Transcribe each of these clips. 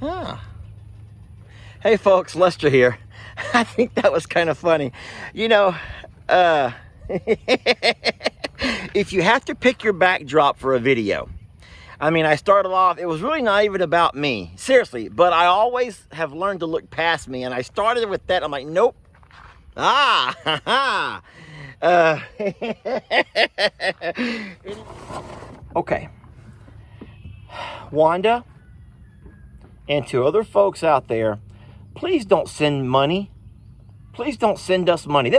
Ah. Hey folks, Lester here. I think that was kind of funny. You know, if you have to pick your backdrop for a video, I mean, I started off, it was really not even about me, seriously, but I always have learned to look past me, and I started with that. I'm like, nope. Ah, ha, ha. Okay. Wanda, and to other folks out there, please don't send money. Please don't send us money.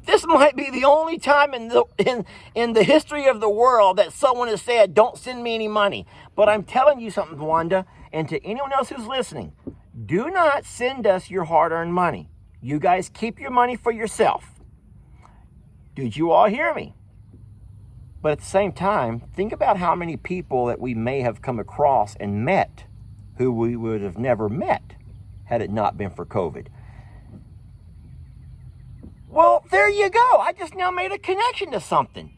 This might be the only time in the history of the world that someone has said, don't send me any money. But I'm telling you something, Wanda, and to anyone else who's listening, do not send us your hard-earned money. You guys keep your money for yourself. Did you all hear me? But at the same time, think about how many people that we may have come across and met who we would have never met had it not been for COVID. Well, there you go. I just now made a connection to something.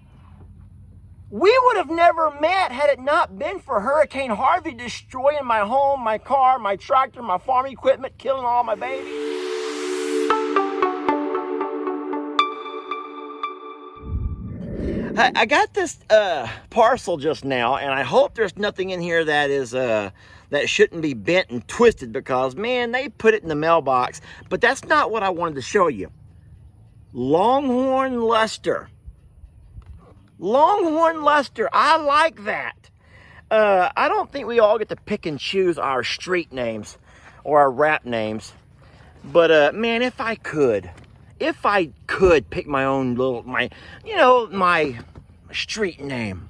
We would have never met had it not been for Hurricane Harvey destroying my home, my car, my tractor, my farm equipment, killing all my babies. I got this parcel just now, and I hope there's nothing in here that is that shouldn't be bent and twisted, because, man, they put it in the mailbox. But that's not what I wanted to show you. Longhorn Lester. Longhorn Lester. I like that. I don't think we all get to pick and choose our street names or our rap names. But, man, if I could pick my own little, my street name,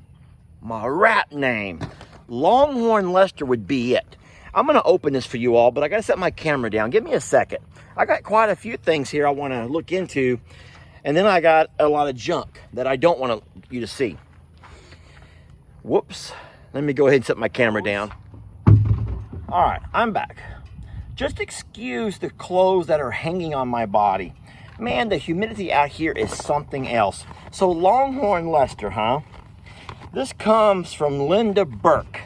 my rap name, Longhorn Lester would be it. I'm going to open this for you all, but I got to set my camera down. Give me a second. I got quite a few things here I want to look into, and then I got a lot of junk that I don't want you to see. Whoops. Let me go ahead and set my camera down. All right, I'm back. Just excuse the clothes that are hanging on my body. Man, the humidity out here is something else. So Longhorn Lester, huh? This comes from Linda Burke.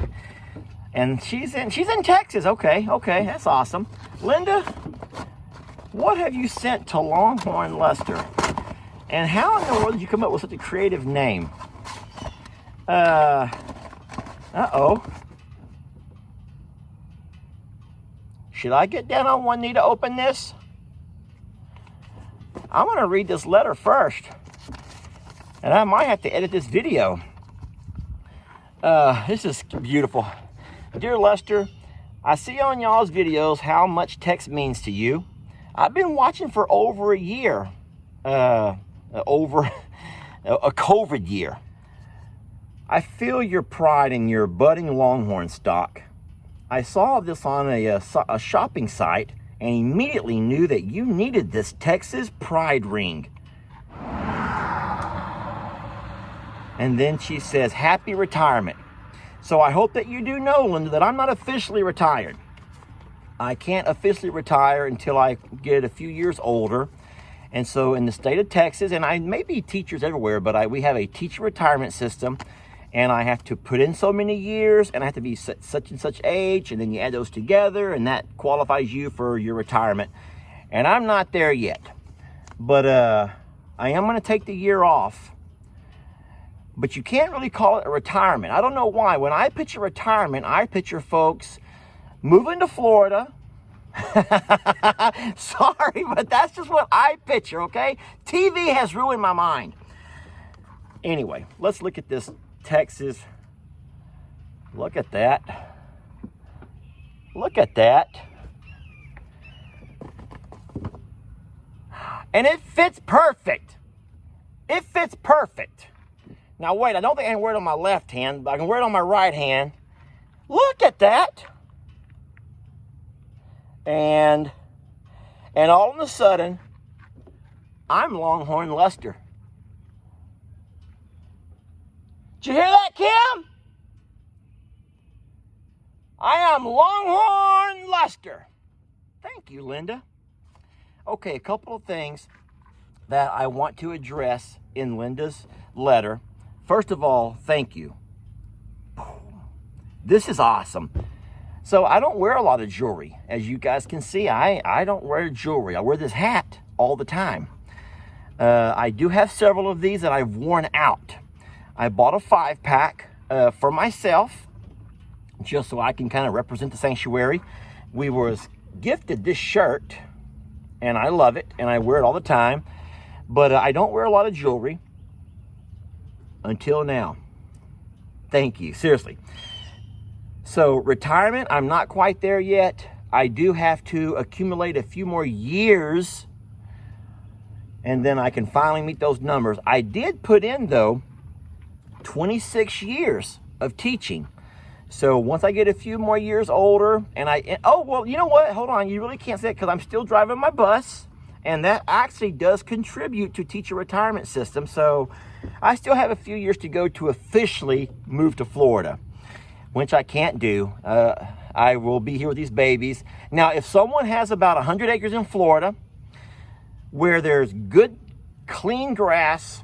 And she's in Texas. Okay, that's awesome. Linda, what have you sent to Longhorn Lester? And how in the world did you come up with such a creative name? Uh-oh. Should I get down on one knee to open this? I'm going to read this letter first. And I might have to edit this video. This is beautiful. Dear Lester, I see on y'all's videos how much text means to you. I've been watching for over a year. Over a COVID year. I feel your pride in your budding Longhorn stock. I saw this on a shopping site and immediately knew that you needed this Texas pride ring. And then she says, happy retirement. So I hope that you do know, Linda, that I'm not officially retired. I can't officially retire until I get a few years older. And so in the state of Texas, and I may be teachers everywhere, but we have a teacher retirement system, and I have to put in so many years, and I have to be such and such age, and then you add those together, and that qualifies you for your retirement. And I'm not there yet, but I am going to take the year off. But you can't really call it a retirement. I don't know why. When I picture retirement, I picture folks moving to Florida. Sorry, but that's just what I picture, okay? TV has ruined my mind. Anyway, let's look at this Texas. Look at that. Look at that. And it fits perfect. It fits perfect. Now wait, I don't think I can wear it on my left hand, but I can wear it on my right hand. Look at that. And all of a sudden, I'm Longhorn Lester. Did you hear that, Kim? I am Longhorn Lester. Thank you, Linda. Okay, a couple of things that I want to address in Linda's letter. First of all, thank you. This is awesome. So I don't wear a lot of jewelry. As you guys can see, I don't wear jewelry. I wear this hat all the time. I do have several of these that I've worn out. I bought a 5-pack for myself, just so I can kind of represent the sanctuary. We was gifted this shirt, and I love it, and I wear it all the time. But I don't wear a lot of jewelry until now. Thank you, seriously. So retirement, I'm not quite there yet. I do have to accumulate a few more years, and then I can finally meet those numbers. I did put in, though, 26 years of teaching. So once I get a few more years older, oh, well, you know what? Hold on. You really can't say it because I'm still driving my bus, and that actually does contribute to teacher retirement system. So I still have a few years to go to officially move to Florida, which I can't do. I will be here with these babies. Now, if someone has about 100 acres in Florida where there's good, clean grass,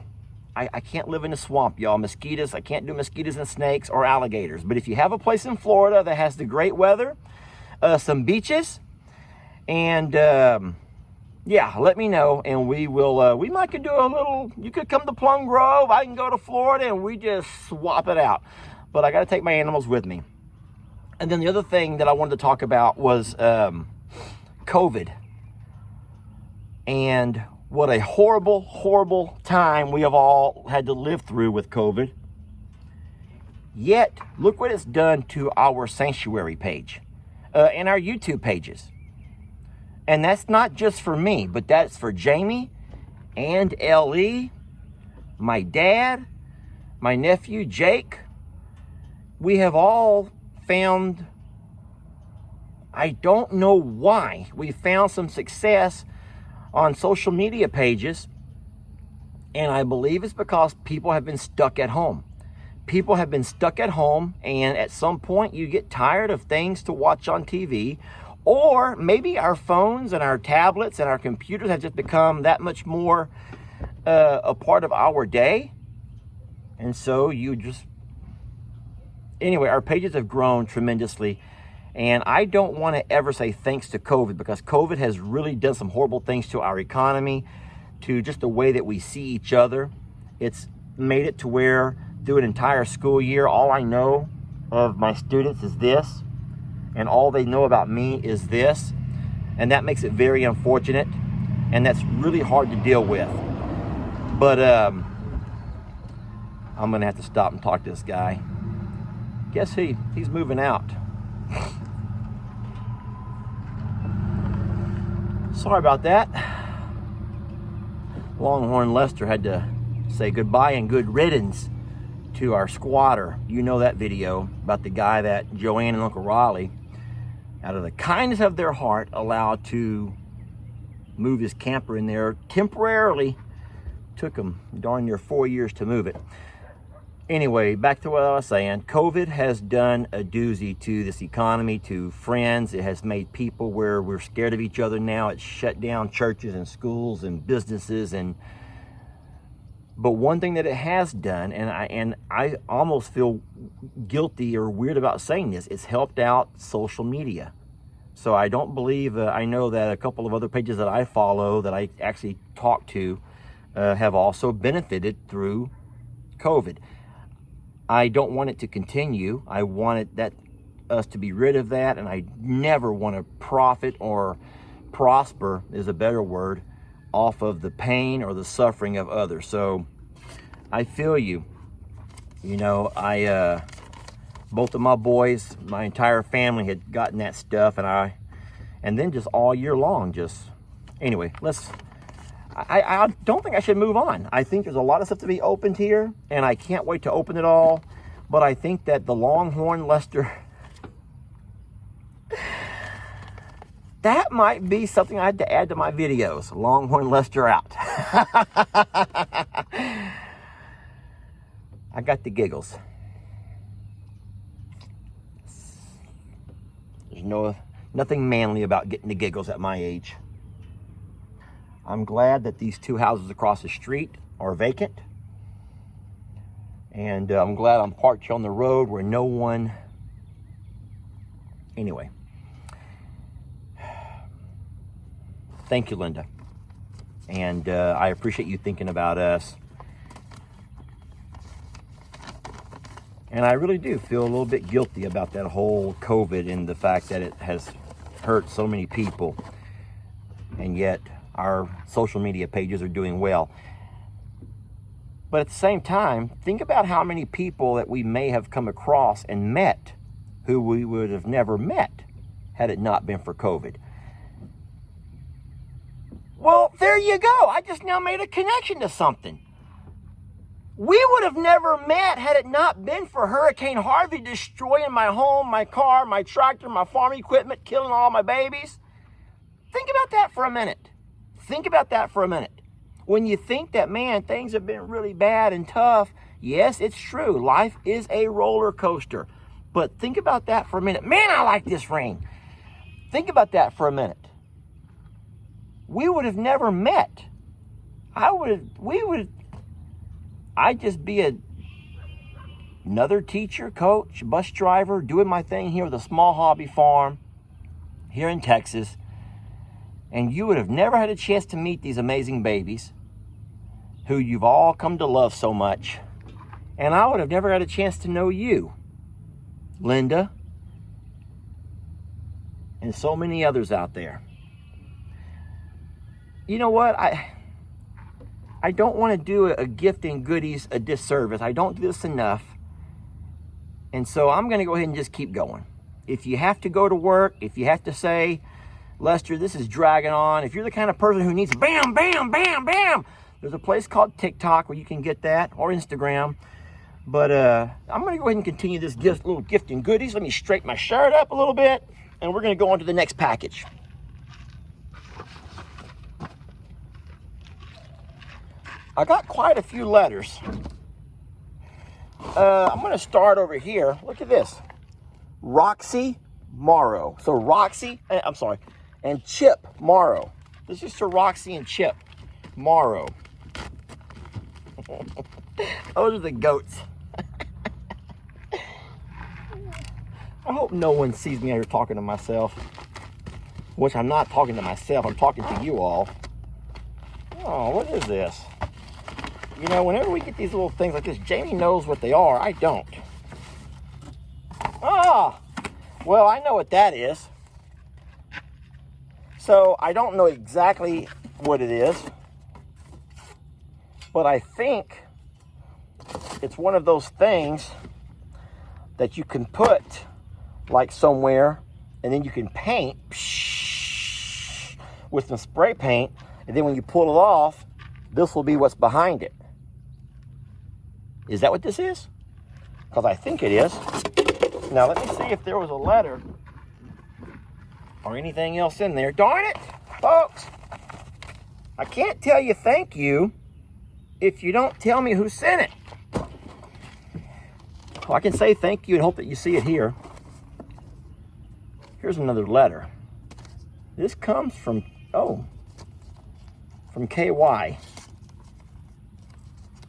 I can't live in a swamp, y'all. Mosquitoes, I can't do mosquitoes and snakes or alligators. But if you have a place in Florida that has the great weather, some beaches, and yeah, let me know, and we will, we might could do a little, you could come to Plum Grove, I can go to Florida, and we just swap it out. But I got to take my animals with me. And then the other thing that I wanted to talk about was COVID. And what a horrible, horrible time we have all had to live through with COVID. Yet, look what it's done to our sanctuary page and our YouTube pages. And that's not just for me, but that's for Jamie and Ellie, my dad, my nephew Jake. We have all found, I don't know why, we found some success on social media pages, and I believe it's because people have been stuck at home. People have been stuck at home, and at some point you get tired of things to watch on TV, or maybe our phones and our tablets and our computers have just become that much more a part of our day. And so you just, anyway, our pages have grown tremendously. And I don't want to ever say thanks to COVID, because COVID has really done some horrible things to our economy, to just the way that we see each other. It's made it to where through an entire school year, all I know of my students is this, and all they know about me is this. And that makes it very unfortunate, and that's really hard to deal with. But I'm going to have to stop and talk to this guy. Guess he's moving out. Sorry about that. Longhorn Lester had to say goodbye and good riddance to our squatter. You know that video about the guy that Joanne and Uncle Raleigh, out of the kindness of their heart, allowed to move his camper in there temporarily. Took them darn near 4 years to move it. Anyway, back to what I was saying. COVID has done a doozy to this economy, to friends. It has made people where we're scared of each other now. It's shut down churches and schools and businesses. But one thing that it has done, and I almost feel guilty or weird about saying this, it's helped out social media. So I don't believe, I know that a couple of other pages that I follow, that I actually talk to, have also benefited through COVID. I don't want it to continue. I want us to be rid of that, and I never want to profit or prosper, is a better word, off of the pain or the suffering of others. So I feel you. You know, both of my boys, my entire family had gotten that stuff, and then just all year long, anyway, I don't think I should move on. I think there's a lot of stuff to be opened here, and I can't wait to open it all. But I think that the Longhorn Lester, that might be something I had to add to my videos. Longhorn Lester out. I got the giggles. There's nothing manly about getting the giggles at my age. I'm glad that these two houses across the street are vacant. And I'm glad I'm parked here on the road where no one Anyway, thank you, Linda. And I appreciate you thinking about us. And I really do feel a little bit guilty about that whole COVID and the fact that it has hurt so many people. And yet our social media pages are doing well. But at the same time, think about how many people that we may have come across and met who we would have never met had it not been for COVID. Well, there you go. I just now made a connection to something. We would have never met had it not been for Hurricane Harvey destroying my home, my car, my tractor, my farm equipment, killing all my babies. Think about that for a minute. Think about that for a minute. When you think that, man, things have been really bad and tough, yes, it's true. Life is a roller coaster. But think about that for a minute. Man, I like this ring. Think about that for a minute. We would have never met. I'd just be another teacher, coach, bus driver, doing my thing here with a small hobby farm here in Texas. And you would have never had a chance to meet these amazing babies who you've all come to love so much. And I would have never had a chance to know you, Linda, and so many others out there. You know what? I don't want to do a gift and goodies a disservice. I don't do this enough. And so I'm going to go ahead and just keep going. If you have to go to work, if you have to say, Lester, this is dragging on. If you're the kind of person who needs bam, bam, bam, bam, there's a place called TikTok where you can get that, or Instagram. But I'm going to go ahead and continue this little gift and goodies. Let me straighten my shirt up a little bit, and we're going to go on to the next package. I got quite a few letters. I'm going to start over here. Look at this. Roxy Morrow. So Roxy, and Chip Morrow. This is to Roxy and Chip Morrow. Those are the goats. I hope no one sees me out here talking to myself. Which I'm not talking to myself. I'm talking to you all. Oh, what is this? You know, whenever we get these little things like this, Jamie knows what they are. I don't. Ah, well, I know what that is. So I don't know exactly what it is, but I think it's one of those things that you can put like somewhere, and then you can paint with some spray paint, and then when you pull it off, this will be what's behind it. Is that what this is? Because I think it is. Now let me see if there was a letter or anything else in there. Darn it, folks. I can't tell you thank you if you don't tell me who sent it. Well, I can say thank you and hope that you see it here. Here's another letter. This comes from KY.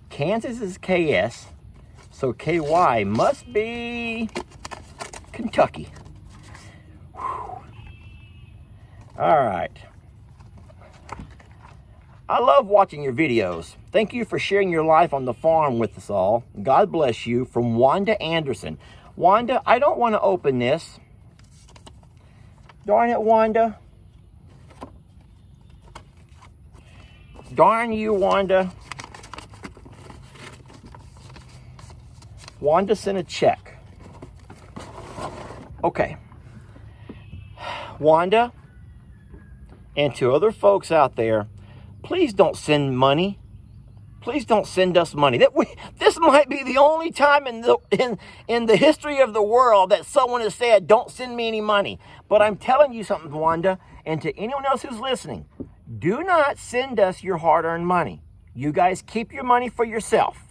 Kansas is KS, so KY must be Kentucky. Whew. All right. I love watching your videos. Thank you for sharing your life on the farm with us all. God bless you. From Wanda Anderson. Wanda, I don't want to open this. Darn it, Wanda. Darn you, Wanda. Wanda sent a check. Okay. Wanda, and to other folks out there, please don't send money. Please don't send us money. This might be the only time in the history of the world that someone has said, don't send me any money. But I'm telling you something, Wanda, and to anyone else who's listening, do not send us your hard-earned money. You guys keep your money for yourself.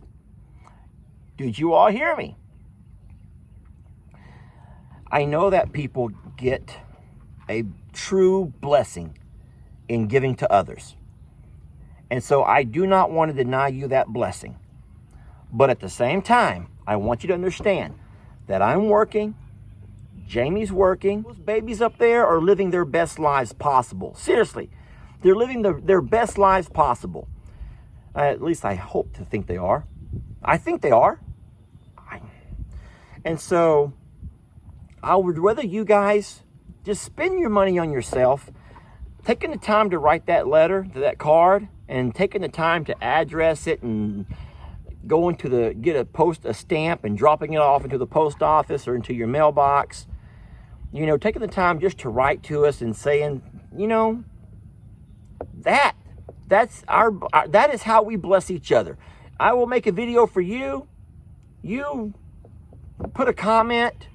Did you all hear me? I know that people get a true blessing in giving to others. And so I do not want to deny you that blessing. But at the same time, I want you to understand that I'm working Jamie's working. Those babies up there are living their best lives possible. Seriously, they're living their best lives possible. At least I hope to think they are. I think they are. And so I would rather you guys just spend your money on yourself, taking the time to write that letter, to that card, and taking the time to address it and going to get a stamp and dropping it off into the post office or into your mailbox. You know, taking the time just to write to us and saying, you know, that is how we bless each other. I will make a video for you. You put a comment.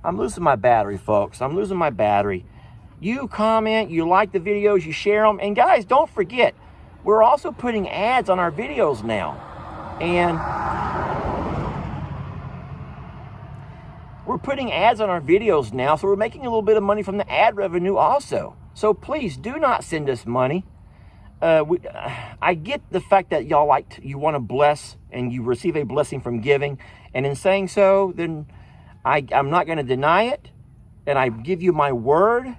I'm losing my battery, folks. I'm losing my battery. You comment, you like the videos, you share them. And guys, don't forget, we're also putting ads on our videos now. And we're putting ads on our videos now, so we're making a little bit of money from the ad revenue also. So please do not send us money. I get the fact that y'all you want to bless and you receive a blessing from giving. And in saying so, then I'm not going to deny it. And I give you my word.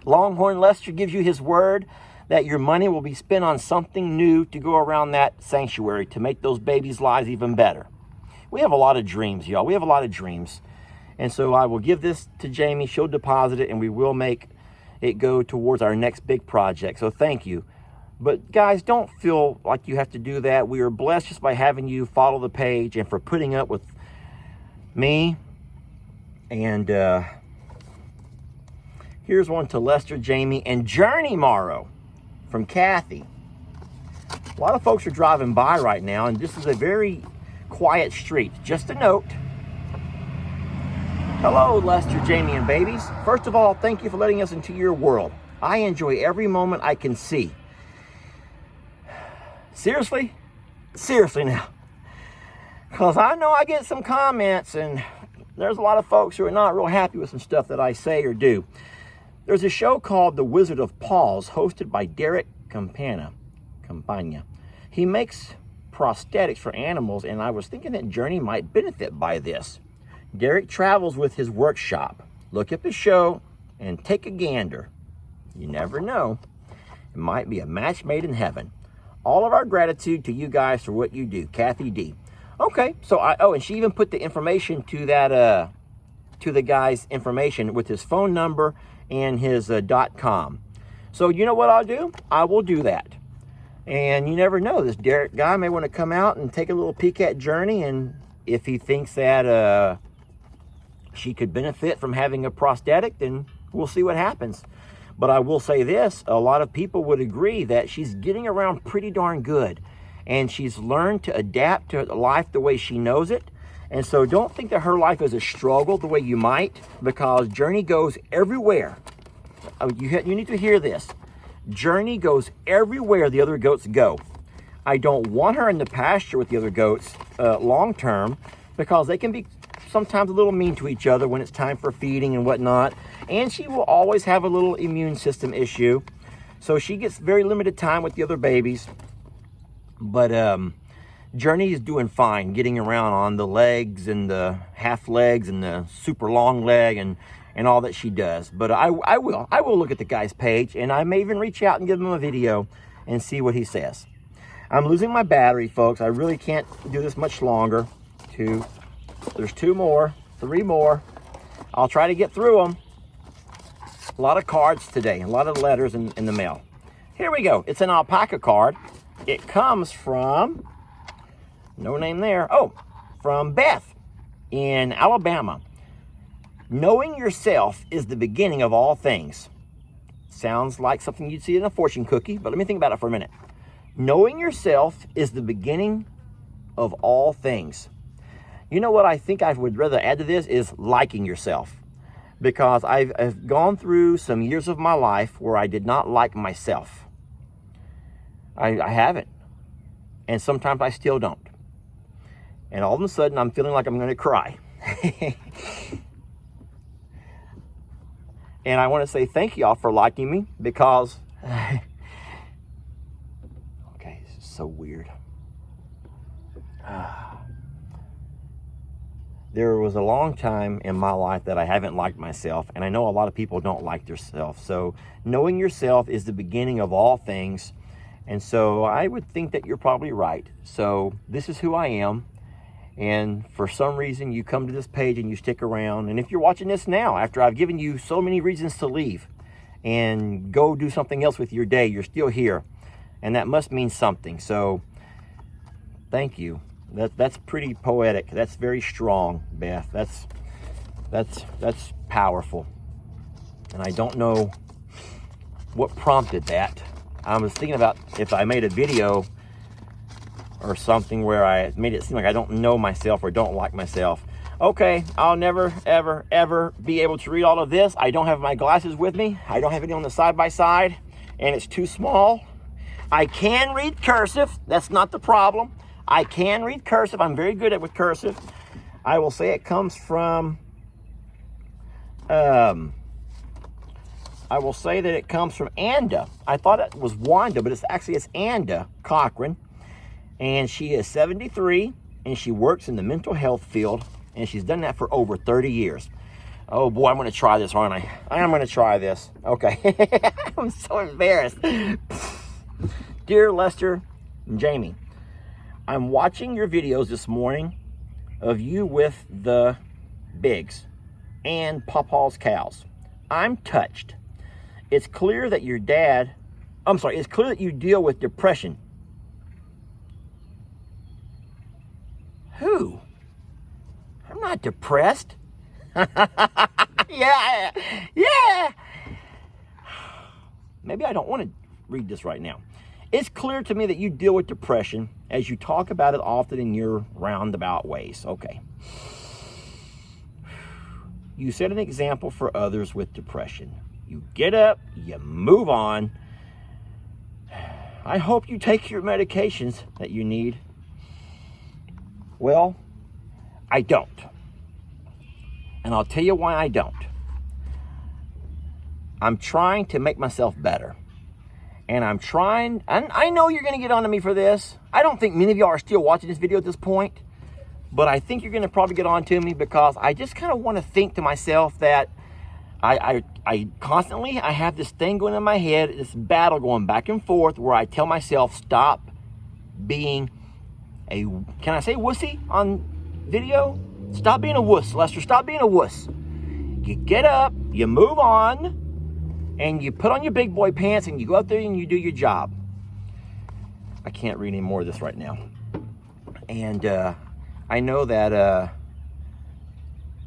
Longhorn Lester gives you his word that your money will be spent on something new to go around that sanctuary to make those babies' lives even better. We have a lot of dreams, y'all. We have a lot of dreams. And so I will give this to Jamie. She'll deposit it, and we will make it go towards our next big project. So thank you. But guys, don't feel like you have to do that. We are blessed just by having you follow the page and for putting up with me. And here's one to Lester, Jamie, and Journey Morrow from Kathy. A lot of folks are driving by right now, and this is a very quiet street. Just a note. Hello, Lester, Jamie, and babies. First of all, thank you for letting us into your world. I enjoy every moment I can see. Seriously? Seriously now. Because I know I get some comments, and there's a lot of folks who are not real happy with some stuff that I say or do. There's a show called The Wizard of Paws, hosted by Derek Campagna. He makes prosthetics for animals, and I was thinking that Journey might benefit by this. Derek travels with his workshop. Look up his show and take a gander. You never know. It might be a match made in heaven. All of our gratitude to you guys for what you do. Kathy D. Okay, so and she even put the information to that, to the guy's information with his phone number and his .com. So you know what I'll do? I will do that. And you never know, this Derek guy may want to come out and take a little peek at Journey, and if he thinks that she could benefit from having a prosthetic, then we'll see what happens. But I will say this, a lot of people would agree that she's getting around pretty darn good, and she's learned to adapt to life the way she knows it. And so don't think that her life is a struggle the way you might, because Journey goes everywhere. You need to hear this. Journey goes everywhere the other goats go. I don't want her in the pasture with the other goats long term, because they can be sometimes a little mean to each other when it's time for feeding and whatnot. And she will always have a little immune system issue. So she gets very limited time with the other babies. But Journey is doing fine, getting around on the legs and the half legs and the super long leg and all that she does. But I will look at the guy's page, and I may even reach out and give him a video and see what he says. I'm losing my battery, folks. I really can't do this much longer. There's 2 more, 3 more. I'll try to get through them. A lot of cards today, a lot of letters in the mail. Here we go. It's an alpaca card. It comes from, no name there. Oh, from Beth in Alabama. Knowing yourself is the beginning of all things. Sounds like something you'd see in a fortune cookie, but let me think about it for a minute. Knowing yourself is the beginning of all things. You know what I think I would rather add to this is liking yourself. Because I've gone through some years of my life where I did not like myself. I haven't. And sometimes I still don't. And all of a sudden I'm feeling like I'm going to cry. And I want to say thank y'all for liking me, because okay, this is so weird. There was a long time in my life that I haven't liked myself, and I know a lot of people don't like themselves. So knowing yourself is the beginning of all things. And so I would think that you're probably right. So this is who I am. And for some reason you come to this page and you stick around. And if you're watching this now, after I've given you so many reasons to leave and go do something else with your day, you're still here. And that must mean something. So thank you. That's pretty poetic. That's very strong, Beth. That's powerful. And I don't know what prompted that. I was thinking about if I made a video or something where I made it seem like I don't know myself or don't like myself. Okay, I'll never, ever, ever be able to read all of this. I don't have my glasses with me. I don't have any on the side-by-side, and it's too small. I can read cursive. That's not the problem. I can read cursive. I'm very good at with cursive. I will say it comes from, I will say that it comes from Anda. I thought it was Wanda, but it's Anda Cochran. And she is 73, and she works in the mental health field, and she's done that for over 30 years. Oh boy, I'm gonna try this, aren't I? I am gonna try this. Okay, I'm so embarrassed. Dear Lester and Jamie, I'm watching your videos this morning of you with the Bigs and Pawpaw's cows. I'm touched. It's clear that your dad, it's clear that you deal with depression. Who? I'm not depressed. Yeah. Maybe I don't want to read this right now. It's clear to me that you deal with depression as you talk about it often in your roundabout ways. Okay. You set an example for others with depression. You get up, you move on. I hope you take your medications that you need. Well, I don't. And I'll tell you why I don't. I'm trying to make myself better. And I'm trying, and I know you're going to get on to me for this. I don't think many of y'all are still watching this video at this point. But I think you're going to probably get on to me because I just kind of want to think to myself that I constantly, I have this thing going in my head, this battle going back and forth where I tell myself, stop being a, can I say wussy on video? Stop being a wuss, Lester. Stop being a wuss. You get up, you move on, and you put on your big boy pants and you go out there and you do your job. I can't read any more of this right now. And I know that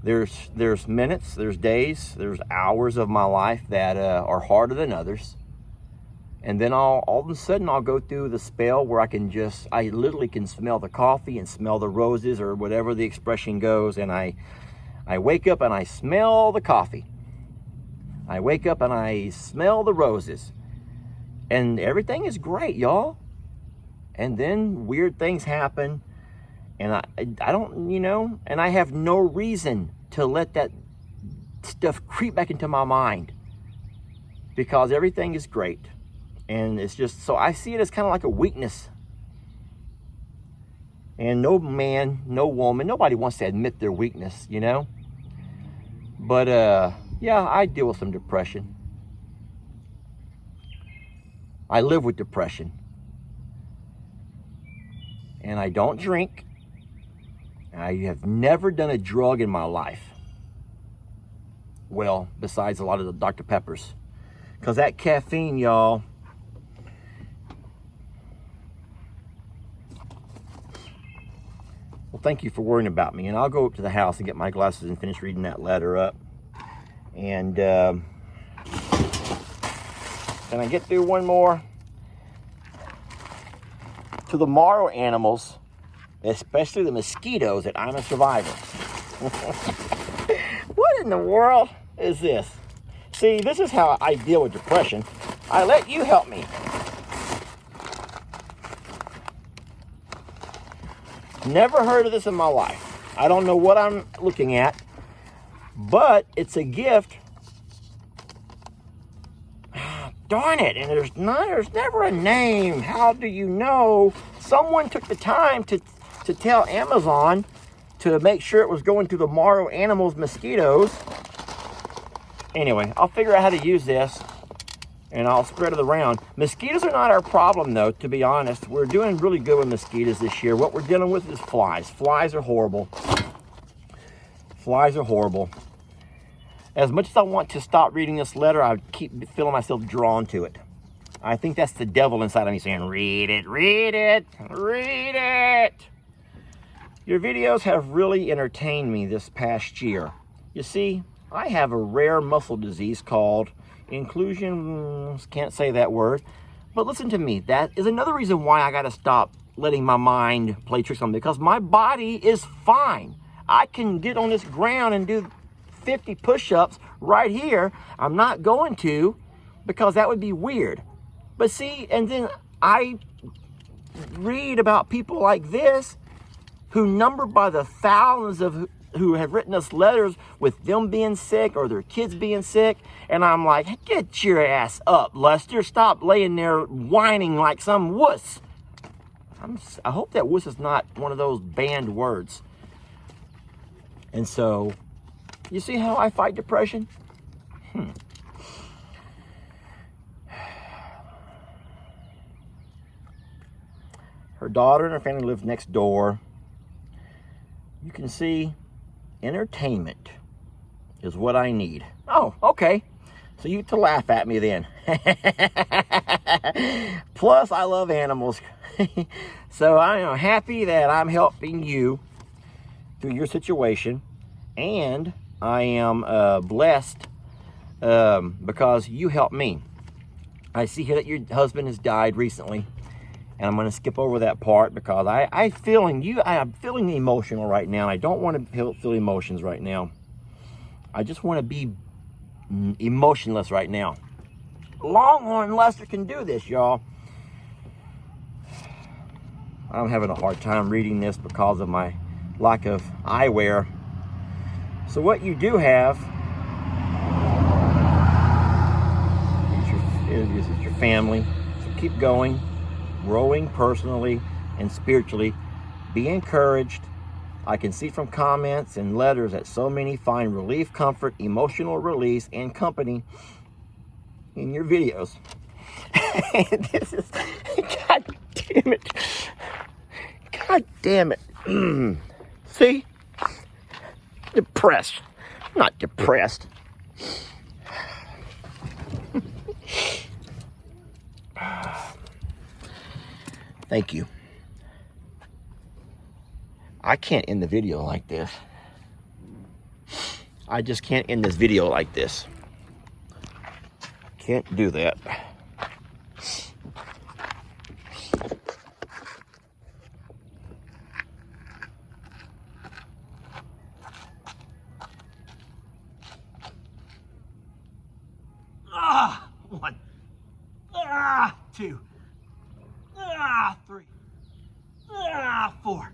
there's minutes, there's days, there's hours of my life that are harder than others. And then all of a sudden I'll go through the spell where I literally can smell the coffee and smell the roses or whatever the expression goes. And I wake up and I smell the coffee. I wake up and I smell the roses. And everything is great, y'all. And then weird things happen. And I don't, and I have no reason to let that stuff creep back into my mind. Because everything is great. And it's just, so I see it as kind of like a weakness. And no man, no woman, nobody wants to admit their weakness, But, yeah, I deal with some depression. I live with depression. And I don't drink. I have never done a drug in my life. Well, besides a lot of the Dr. Peppers. Because that caffeine, y'all, well, thank you for worrying about me. And I'll go up to the house and get my glasses and finish reading that letter up. And can I get through one more? To the Morrow animals, especially the mosquitoes, that I'm a survivor. What in the world is this? See, this is how I deal with depression. I let you help me. Never heard of this in my life. I don't know what I'm looking at, but it's a gift. Darn it, and there's never a name. How do you know? Someone took the time to tell Amazon to make sure it was going to the Morrow Animals mosquitoes. Anyway, I'll figure out how to use this, and I'll spread it around. Mosquitoes are not our problem, though, to be honest. We're doing really good with mosquitoes this year. What we're dealing with is flies. Flies are horrible. Flies are horrible. As much as I want to stop reading this letter, I keep feeling myself drawn to it. I think that's the devil inside of me saying, read it, read it, read it. Your videos have really entertained me this past year. You see, I have a rare muscle disease called inclusion, can't say that word, but listen to me, that is another reason why I gotta stop letting my mind play tricks on me, because my body is fine. I can get on this ground and do 50 push-ups right here. I'm not going to, because that would be weird. But see, and then I read about people like this who number by the thousands of who have written us letters with them being sick or their kids being sick. And I'm like, get your ass up, Lester. Stop laying there whining like some wuss. I hope that wuss is not one of those banned words. And so, you see how I fight depression? Her daughter and her family live next door. You can see entertainment is what I need. Oh, okay. So you to laugh at me then. Plus, I love animals. So I am happy that I'm helping you through your situation. And I am blessed because you helped me. I see here that your husband has died recently. And I'm going to skip over that part because I'm feeling emotional right now. I don't want to feel emotions right now. I just want to be emotionless right now. Longhorn Lester can do this, y'all. I'm having a hard time reading this because of my lack of eyewear. So what you do have is your family. So keep going. Growing personally and spiritually. Be encouraged. I can see from comments and letters that so many find relief, comfort, emotional release, and company in your videos. This is, God damn it. God damn it. See? Depressed. I'm not depressed. Thank you. I can't end the video like this. I just can't end this video like this. Can't do that. One. Two. 3. 4.